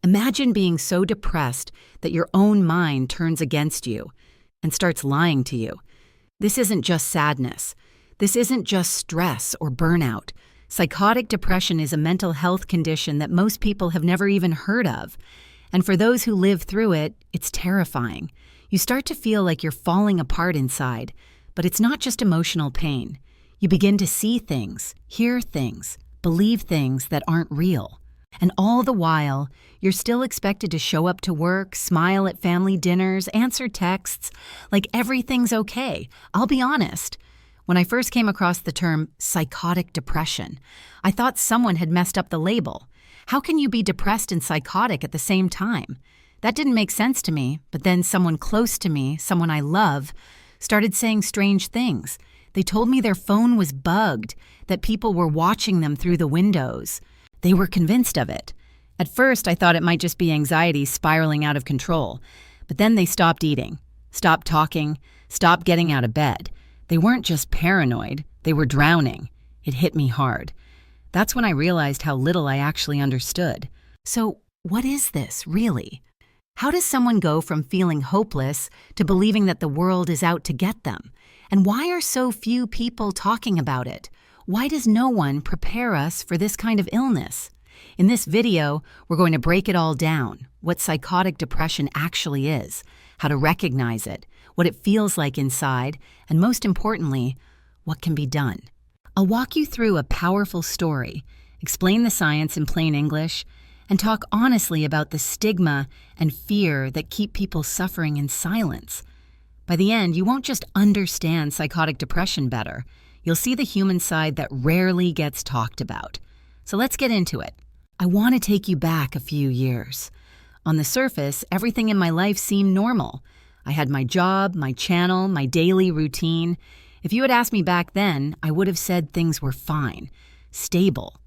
Imagine being so depressed that your own mind turns against you and starts lying to you. This isn't just sadness. This isn't just stress or burnout. Psychotic depression is a mental health condition that most people have never even heard of. And for those who live through it, it's terrifying. You start to feel like you're falling apart inside, but it's not just emotional pain. You begin to see things, hear things, believe things that aren't real. And all the while, you're still expected to show up to work, smile at family dinners, answer texts, like everything's okay. I'll be honest. When I first came across the term psychotic depression, I thought someone had messed up the label. How can you be depressed and psychotic at the same time? That didn't make sense to me, but then someone close to me, someone I love, started saying strange things. They told me their phone was bugged, that people were watching them through the windows. They were convinced of it. At first, I thought it might just be anxiety spiraling out of control, but then they stopped eating, stopped talking, stopped getting out of bed. They weren't just paranoid, they were drowning. It hit me hard. That's when I realized how little I actually understood. So, what is this, really? How does someone go from feeling hopeless to believing that the world is out to get them? And why are so few people talking about it? Why does no one prepare us for this kind of illness? In this video, we're going to break it all down, what psychotic depression actually is, how to recognize it, what it feels like inside, and most importantly, what can be done. I'll walk you through a powerful story, explain the science in plain English, and talk honestly about the stigma and fear that keep people suffering in silence. By the end, you won't just understand psychotic depression better, you'll see the human side that rarely gets talked about. So let's get into it. I want to take you back a few years. On the surface, everything in my life seemed normal. I had my job, my channel, my daily routine. If you had asked me back then, I would have said things were fine, stable.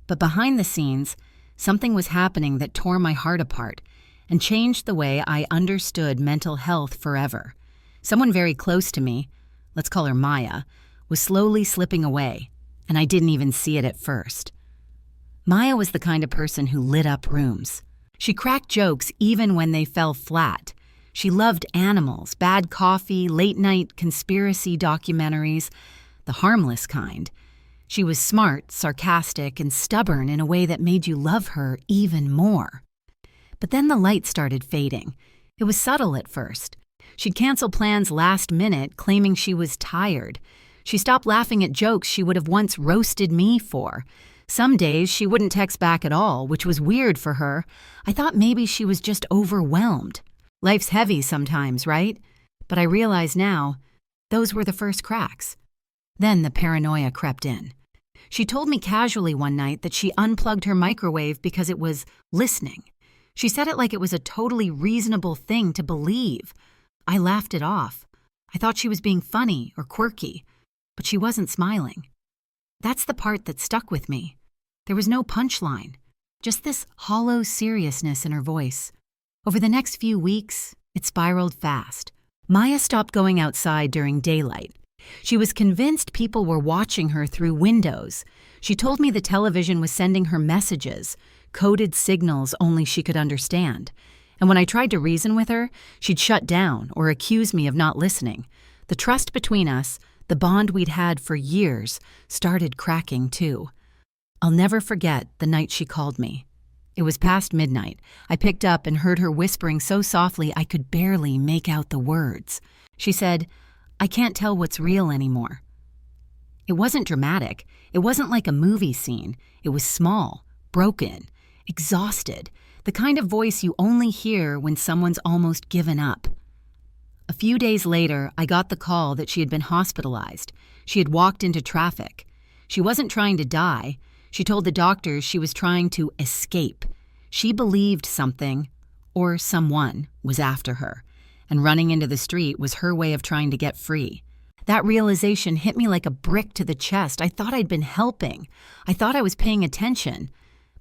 But behind the scenes, something was happening that tore my heart apart and changed the way I understood mental health forever. Someone very close to me, let's call her Maya, was slowly slipping away, and I didn't even see it at first. Maya was the kind of person who lit up rooms. She cracked jokes even when they fell flat. She loved animals, bad coffee, late-night conspiracy documentaries, the harmless kind. She was smart, sarcastic, and stubborn in a way that made you love her even more. But then the light started fading. It was subtle at first. She'd cancel plans last minute, claiming she was tired. She stopped laughing at jokes she would have once roasted me for. Some days she wouldn't text back at all, which was weird for her. I thought maybe she was just overwhelmed. Life's heavy sometimes, right? But I realize now, those were the first cracks. Then the paranoia crept in. She told me casually one night that she unplugged her microwave because it was listening. She said it like it was a totally reasonable thing to believe. I laughed it off. I thought she was being funny or quirky, but she wasn't smiling. That's the part that stuck with me. There was no punchline, just this hollow seriousness in her voice. Over the next few weeks, it spiraled fast. Maya stopped going outside during daylight. She was convinced people were watching her through windows. She told me the television was sending her messages, coded signals only she could understand. And when I tried to reason with her, she'd shut down or accuse me of not listening. The trust between us, the bond we'd had for years, started cracking too. I'll never forget the night she called me. It was past midnight. I picked up and heard her whispering so softly I could barely make out the words. She said, "I can't tell what's real anymore." It wasn't dramatic. It wasn't like a movie scene. It was small, broken, exhausted, the kind of voice you only hear when someone's almost given up. A few days later, I got the call that she had been hospitalized. She had walked into traffic. She wasn't trying to die. She told the doctors she was trying to escape. She believed something, or someone, was after her, and running into the street was her way of trying to get free. That realization hit me like a brick to the chest. I thought I'd been helping. I thought I was paying attention.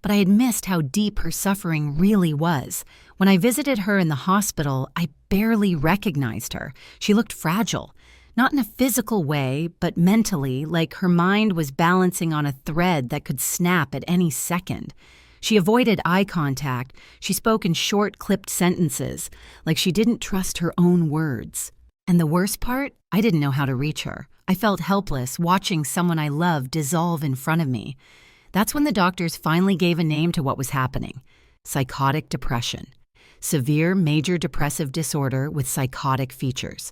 But I had missed how deep her suffering really was. When I visited her in the hospital, I barely recognized her. She looked fragile. Not in a physical way, but mentally, like her mind was balancing on a thread that could snap at any second. She avoided eye contact. She spoke in short, clipped sentences, like she didn't trust her own words. And the worst part? I didn't know how to reach her. I felt helpless watching someone I loved dissolve in front of me. That's when the doctors finally gave a name to what was happening: psychotic depression. Severe major depressive disorder with psychotic features.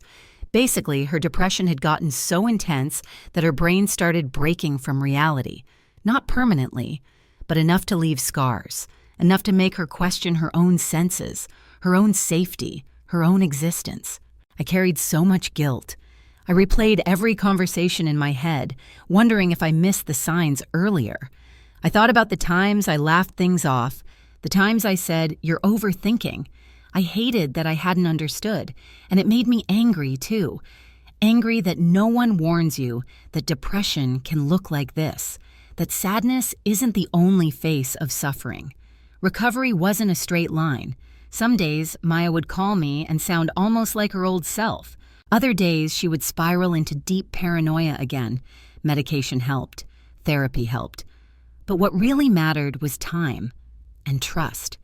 Basically, her depression had gotten so intense that her brain started breaking from reality. Not permanently, but enough to leave scars, enough to make her question her own senses, her own safety, her own existence. I carried so much guilt. I replayed every conversation in my head, wondering if I missed the signs earlier. I thought about the times I laughed things off, the times I said, "You're overthinking." I hated that I hadn't understood, and it made me angry too. Angry that no one warns you that depression can look like this, that sadness isn't the only face of suffering. Recovery wasn't a straight line. Some days, Maya would call me and sound almost like her old self. Other days, she would spiral into deep paranoia again. Medication helped. Therapy helped. But what really mattered was time and trust.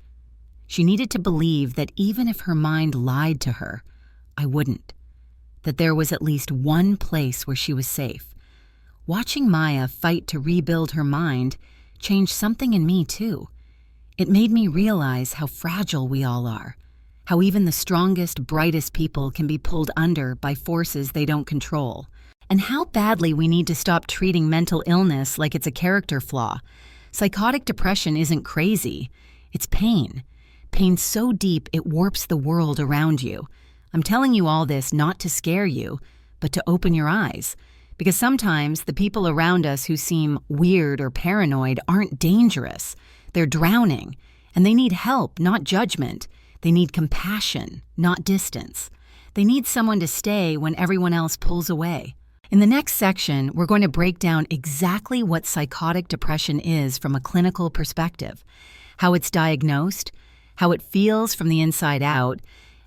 She needed to believe that even if her mind lied to her, I wouldn't. That there was at least one place where she was safe. Watching Maya fight to rebuild her mind changed something in me too. It made me realize how fragile we all are, how even the strongest, brightest people can be pulled under by forces they don't control, and how badly we need to stop treating mental illness like it's a character flaw. Psychotic depression isn't crazy, it's pain. Pain so deep it warps the world around you. I'm telling you all this not to scare you, but to open your eyes. Because sometimes the people around us who seem weird or paranoid aren't dangerous. They're drowning, and they need help, not judgment. They need compassion, not distance. They need someone to stay when everyone else pulls away. In the next section, we're going to break down exactly what psychotic depression is from a clinical perspective, how it's diagnosed, how it feels from the inside out,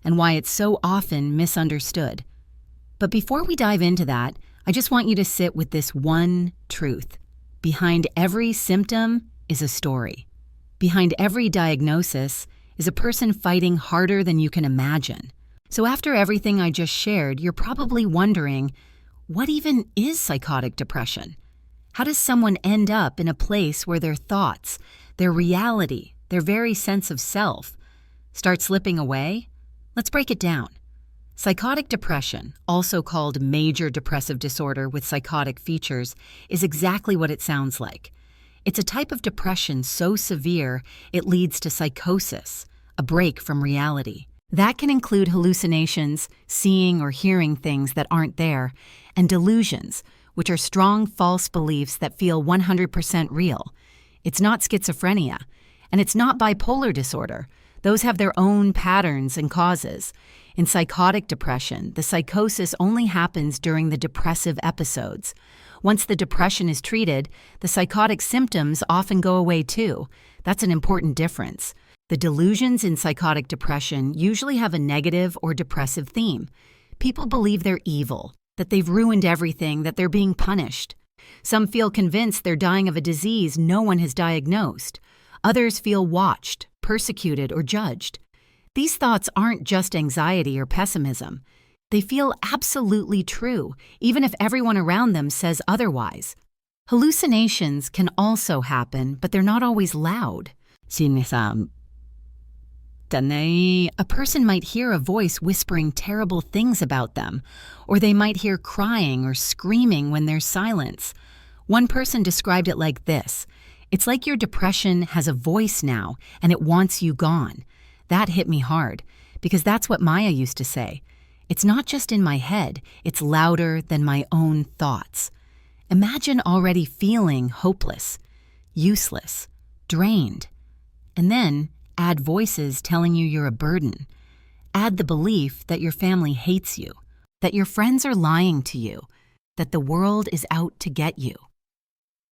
and why it's so often misunderstood. But before we dive into that, I just want you to sit with this one truth. Behind every symptom is a story. Behind every diagnosis is a person fighting harder than you can imagine. So after everything I just shared, you're probably wondering, what even is psychotic depression? How does someone end up in a place where their thoughts, their reality, their very sense of self, start slipping away? Let's break it down. Psychotic depression, also called major depressive disorder with psychotic features, is exactly what it sounds like. It's a type of depression so severe it leads to psychosis, a break from reality. That can include hallucinations, seeing or hearing things that aren't there, and delusions, which are strong false beliefs that feel 100% real. It's not schizophrenia, and it's not bipolar disorder. Those have their own patterns and causes. In psychotic depression, the psychosis only happens during the depressive episodes. Once the depression is treated, the psychotic symptoms often go away too. That's an important difference. The delusions in psychotic depression usually have a negative or depressive theme. People believe they're evil, that they've ruined everything, that they're being punished. Some feel convinced they're dying of a disease no one has diagnosed. Others feel watched, persecuted, or judged. These thoughts aren't just anxiety or pessimism. They feel absolutely true, even if everyone around them says otherwise. Hallucinations can also happen, but they're not always loud. A person might hear a voice whispering terrible things about them, or they might hear crying or screaming when there's silence. One person described it like this: "It's like your depression has a voice now, and it wants you gone." That hit me hard, because that's what Maya used to say. It's not just in my head, it's louder than my own thoughts. Imagine already feeling hopeless, useless, drained, and then add voices telling you you're a burden. Add the belief that your family hates you, that your friends are lying to you, that the world is out to get you.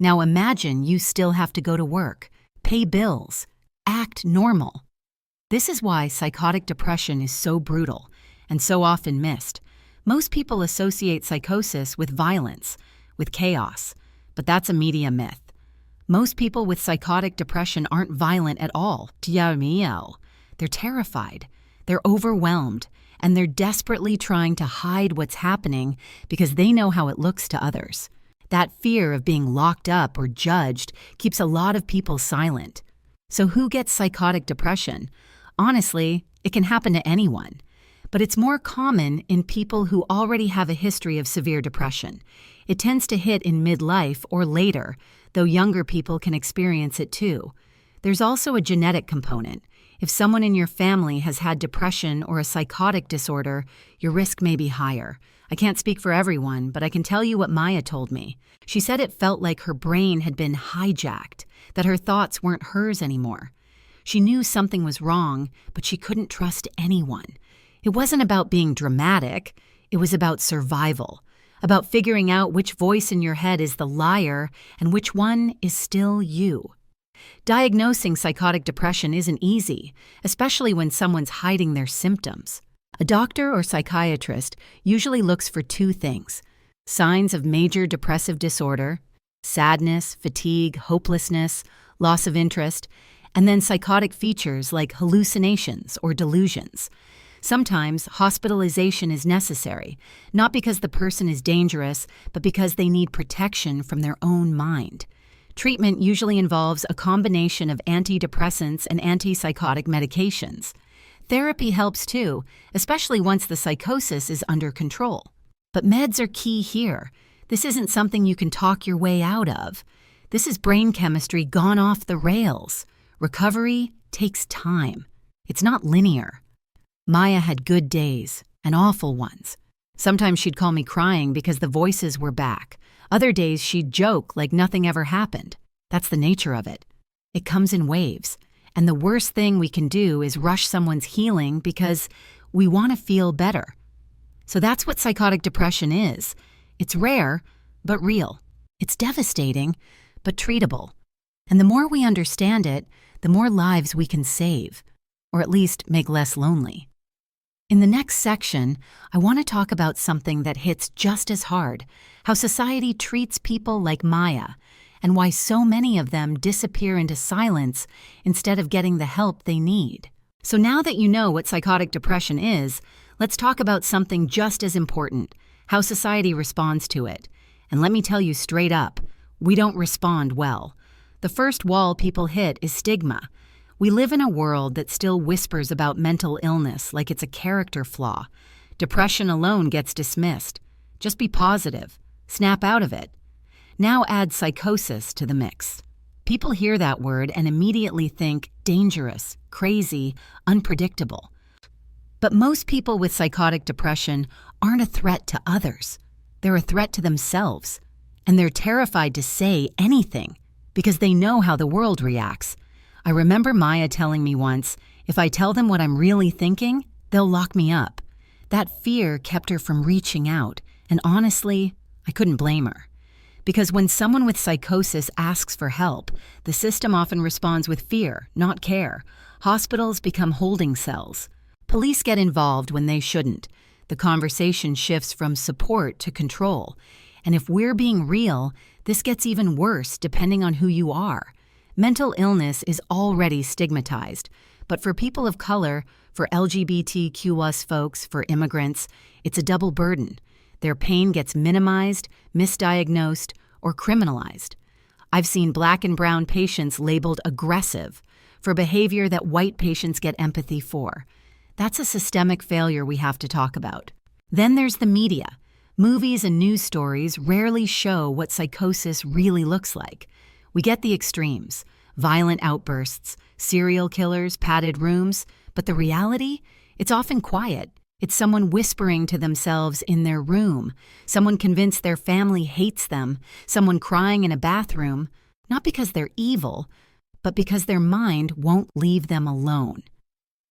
Now imagine you still have to go to work, pay bills, act normal. This is why psychotic depression is so brutal and so often missed. Most people associate psychosis with violence, with chaos, but that's a media myth. Most people with psychotic depression aren't violent at all. They're terrified, they're overwhelmed, and they're desperately trying to hide what's happening because they know how it looks to others. That fear of being locked up or judged keeps a lot of people silent. So who gets psychotic depression? Honestly, it can happen to anyone. But it's more common in people who already have a history of severe depression. It tends to hit in midlife or later, though younger people can experience it too. There's also a genetic component. If someone in your family has had depression or a psychotic disorder, your risk may be higher. I can't speak for everyone, but I can tell you what Maya told me. She said it felt like her brain had been hijacked, that her thoughts weren't hers anymore. She knew something was wrong, but she couldn't trust anyone. It wasn't about being dramatic, it was about survival, about figuring out which voice in your head is the liar and which one is still you. Diagnosing psychotic depression isn't easy, especially when someone's hiding their symptoms. A doctor or psychiatrist usually looks for two things: signs of major depressive disorder, sadness, fatigue, hopelessness, loss of interest, and then psychotic features like hallucinations or delusions. Sometimes hospitalization is necessary, not because the person is dangerous, but because they need protection from their own mind. Treatment usually involves a combination of antidepressants and antipsychotic medications. Therapy helps too, especially once the psychosis is under control. But meds are key here. This isn't something you can talk your way out of. This is brain chemistry gone off the rails. Recovery takes time. It's not linear. Maya had good days and awful ones. Sometimes she'd call me crying because the voices were back. Other days she'd joke like nothing ever happened. That's the nature of it. It comes in waves. And the worst thing we can do is rush someone's healing because we want to feel better. So that's what psychotic depression is. It's rare, but real. It's devastating, but treatable. And the more we understand it, the more lives we can save, or at least make less lonely. In the next section, I want to talk about something that hits just as hard: how society treats people like Maya, and why so many of them disappear into silence instead of getting the help they need. So now that you know what psychotic depression is, let's talk about something just as important: how society responds to it. And let me tell you straight up, we don't respond well. The first wall people hit is stigma. We live in a world that still whispers about mental illness like it's a character flaw. Depression alone gets dismissed. Just be positive. Snap out of it. Now add psychosis to the mix. People hear that word and immediately think dangerous, crazy, unpredictable. But most people with psychotic depression aren't a threat to others. They're a threat to themselves. And they're terrified to say anything because they know how the world reacts. I remember Maya telling me once, if I tell them what I'm really thinking, they'll lock me up. That fear kept her from reaching out, and honestly, I couldn't blame her. Because when someone with psychosis asks for help, the system often responds with fear, not care. Hospitals become holding cells. Police get involved when they shouldn't. The conversation shifts from support to control. And if we're being real, this gets even worse depending on who you are. Mental illness is already stigmatized, but for people of color, for LGBTQ+ folks, for immigrants, it's a double burden. Their pain gets minimized, misdiagnosed, or criminalized. I've seen Black and brown patients labeled aggressive for behavior that white patients get empathy for. That's a systemic failure we have to talk about. Then there's the media. Movies and news stories rarely show what psychosis really looks like. We get the extremes: violent outbursts, serial killers, padded rooms, but the reality? It's often quiet. It's someone whispering to themselves in their room, someone convinced their family hates them, someone crying in a bathroom, not because they're evil, but because their mind won't leave them alone.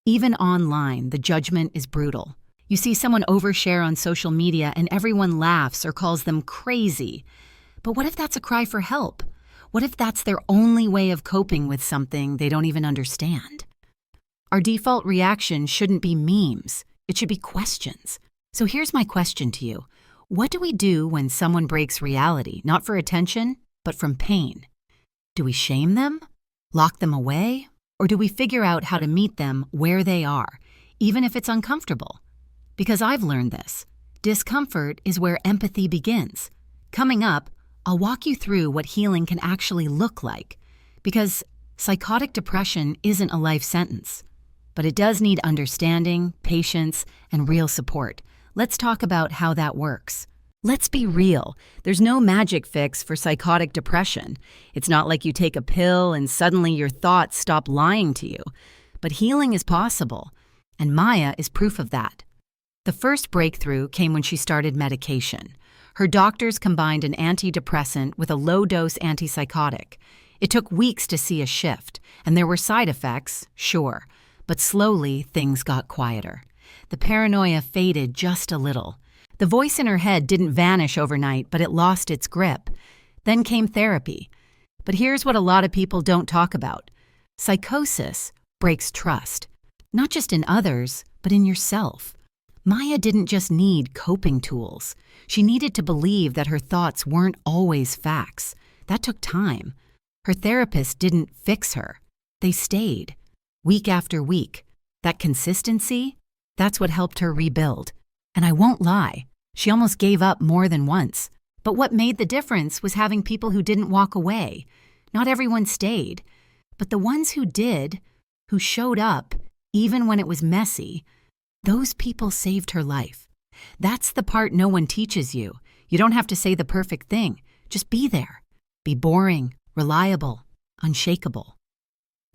Even online, the judgment is brutal. You see someone overshare on social media and everyone laughs or calls them crazy. But what if that's a cry for help? What if that's their only way of coping with something they don't even understand? Our default reaction shouldn't be memes. It should be questions. So here's my question to you. What do we do when someone breaks reality, not for attention, but from pain? Do we shame them? Lock them away? Or do we figure out how to meet them where they are, even if it's uncomfortable? Because I've learned this. Discomfort is where empathy begins. Coming up, I'll walk you through what healing can actually look like. Because psychotic depression isn't a life sentence, but it does need understanding, patience, and real support. Let's talk about how that works. Let's be real. There's no magic fix for psychotic depression. It's not like you take a pill and suddenly your thoughts stop lying to you. But healing is possible, and Maya is proof of that. The first breakthrough came when she started medication. Her doctors combined an antidepressant with a low-dose antipsychotic. It took weeks to see a shift, and there were side effects, sure, but slowly things got quieter. The paranoia faded just a little. The voice in her head didn't vanish overnight, but it lost its grip. Then came therapy. But here's what a lot of people don't talk about. Psychosis breaks trust, not just in others, but in yourself. Maya didn't just need coping tools. She needed to believe that her thoughts weren't always facts. That took time. Her therapist didn't fix her. They stayed, week after week. That consistency, that's what helped her rebuild. And I won't lie, she almost gave up more than once. But what made the difference was having people who didn't walk away. Not everyone stayed, but the ones who did, who showed up, even when it was messy, those people saved her life. That's the part no one teaches you. You don't have to say the perfect thing. Just be there. Be boring, reliable, unshakable.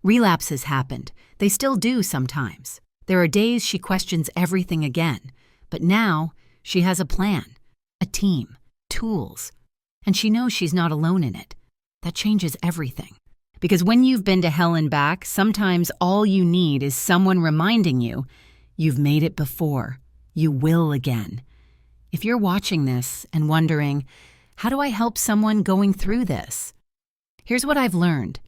Relapses happened. They still do sometimes. There are days she questions everything again. But now, she has a plan, a team, tools, and she knows she's not alone in it. That changes everything. Because when you've been to hell and back, sometimes all you need is someone reminding you, you've made it before, you will again. If you're watching this and wondering, how do I help someone going through this? Here's what I've learned.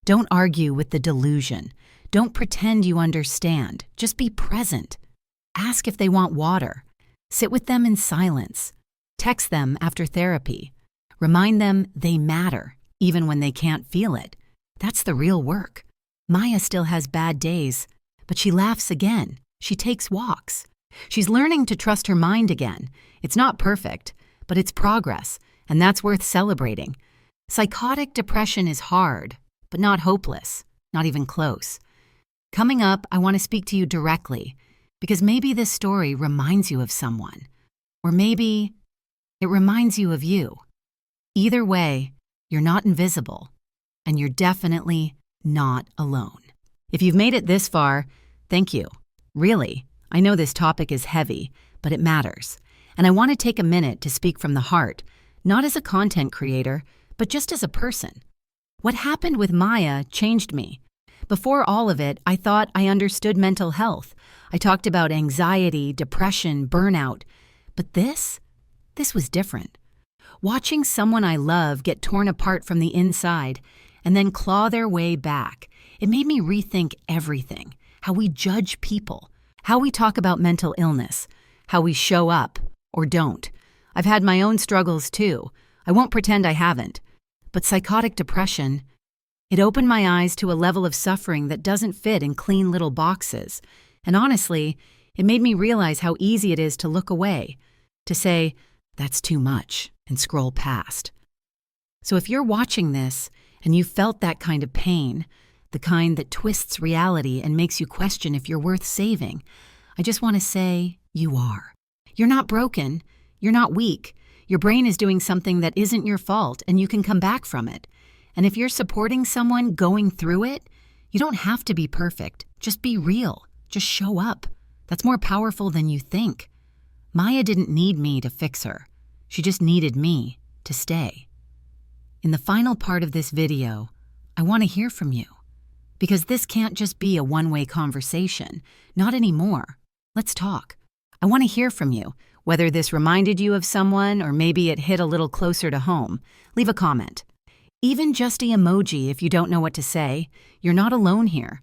Don't argue with the delusion. Don't pretend you understand. Just be present. Ask if they want water. Sit with them in silence. Text them after therapy. Remind them they matter, even when they can't feel it. That's the real work. Maya still has bad days, but she laughs again. She takes walks. She's learning to trust her mind again. It's not perfect, but it's progress, and that's worth celebrating. Psychotic depression is hard, but not hopeless, not even close. Coming up, I want to speak to you directly, because maybe this story reminds you of someone, or maybe it reminds you of you. Either way, you're not invisible, and you're definitely not alone. If you've made it this far, thank you. Really, I know this topic is heavy, but it matters. And I want to take a minute to speak from the heart, not as a content creator, but just as a person. What happened with Maya changed me. Before all of it, I thought I understood mental health. I talked about anxiety, depression, burnout. But this was different. Watching someone I love get torn apart from the inside and then claw their way back, it made me rethink everything. How we judge people, how we talk about mental illness, how we show up or don't. I've had my own struggles too. I won't pretend I haven't. But psychotic depression, it opened my eyes to a level of suffering that doesn't fit in clean little boxes. And honestly, it made me realize how easy it is to look away, to say, that's too much, and scroll past. So if you're watching this and you felt that kind of pain, the kind that twists reality and makes you question if you're worth saving, I just want to say you are. You're not broken. You're not weak. Your brain is doing something that isn't your fault, and you can come back from it. And if you're supporting someone going through it, you don't have to be perfect. Just be real. Just show up. That's more powerful than you think. Maya didn't need me to fix her. She just needed me to stay. In the final part of this video, I want to hear from you. Because this can't just be a one-way conversation. Not anymore. Let's talk. I want to hear from you, whether this reminded you of someone or maybe it hit a little closer to home. Leave a comment. Even just an emoji if you don't know what to say. You're not alone here.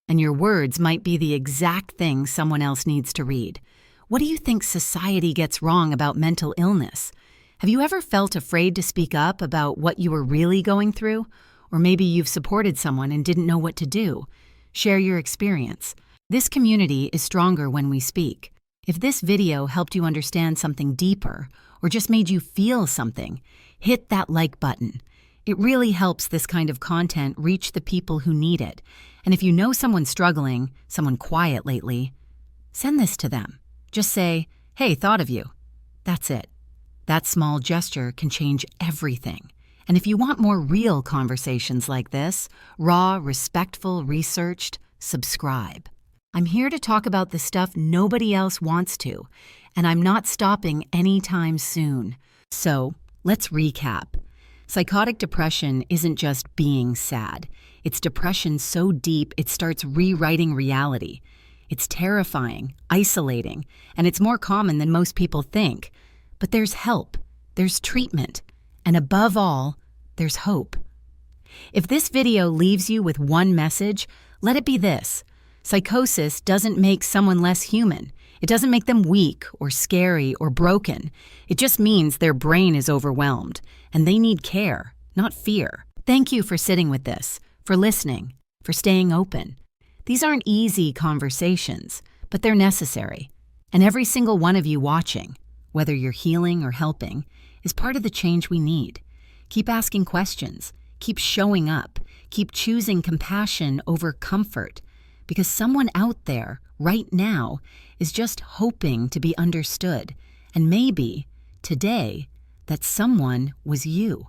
And your words might be the exact thing someone else needs to read. What do you think society gets wrong about mental illness? Have you ever felt afraid to speak up about what you were really going through? Or maybe you've supported someone and didn't know what to do. Share your experience. This community is stronger when we speak. If this video helped you understand something deeper, or just made you feel something, hit that like button. It really helps this kind of content reach the people who need it. And if you know someone struggling, someone quiet lately, send this to them. Just say, "Hey, thought of you." That's it. That small gesture can change everything. And if you want more real conversations like this, raw, respectful, researched, subscribe. I'm here to talk about the stuff nobody else wants to, and I'm not stopping anytime soon. So, let's recap. Psychotic depression isn't just being sad. It's depression so deep it starts rewriting reality. It's terrifying, isolating, and it's more common than most people think. But there's help, there's treatment, and above all, there's hope. If this video leaves you with one message, let it be this. Psychosis doesn't make someone less human. It doesn't make them weak or scary or broken. It just means their brain is overwhelmed, and they need care, not fear. Thank you for sitting with this, for listening, for staying open. These aren't easy conversations, but they're necessary. And every single one of you watching, whether you're healing or helping, is part of the change we need. Keep asking questions, keep showing up, keep choosing compassion over comfort, because someone out there, right now, is just hoping to be understood, and maybe, today, that someone was you.